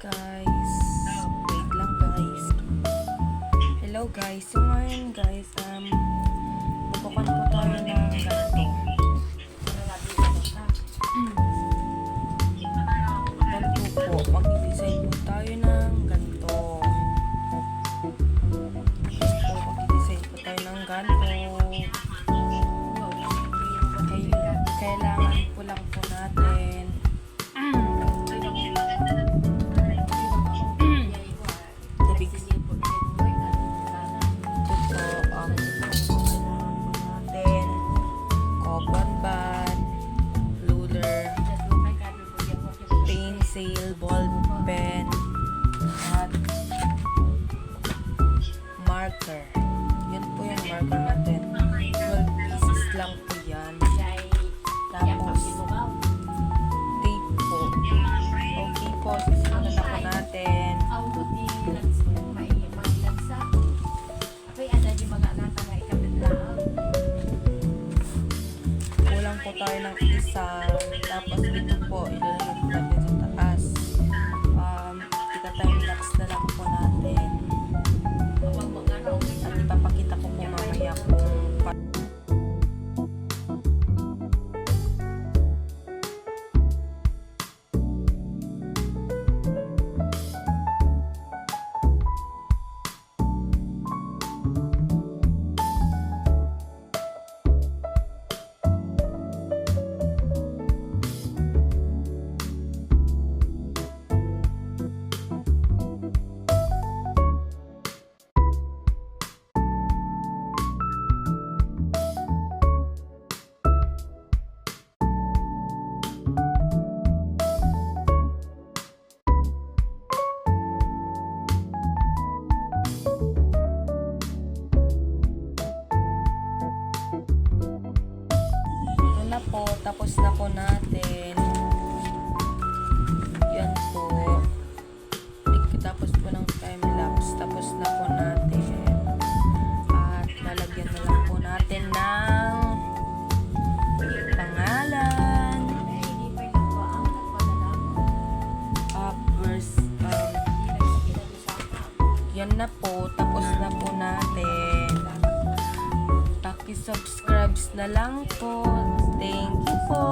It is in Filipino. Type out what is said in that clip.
guys. Wait lang guys. Hello guys. So ngayon guys, bubukan po tayo ng ganito. Ganito po. Mag-design po tayo ng ganito. Mag-design po tayo ng ganito. Kailangan po lang po natin tubig. Ito po natin cotton band, ruler, pencil, ball pen, at marker. Yun po yung marker natin. 12 pieces lang po yan. Tapos tape po. Okay po, susunod na po natin. Kulang po tayo ng isa. Tapos ito po, ilalagay po natin sa taas. Ika-time lapse na lang po natin. At ipapakita ko po mamaya kung na po, tapos na po natin. Yan po. Tapos po ng time lapse, tapos na po natin. At lalagyan na lang po natin ng pangalan. Verse. Yan na po, tapos na po natin. Paki-subscribe na lang po. Thank you po.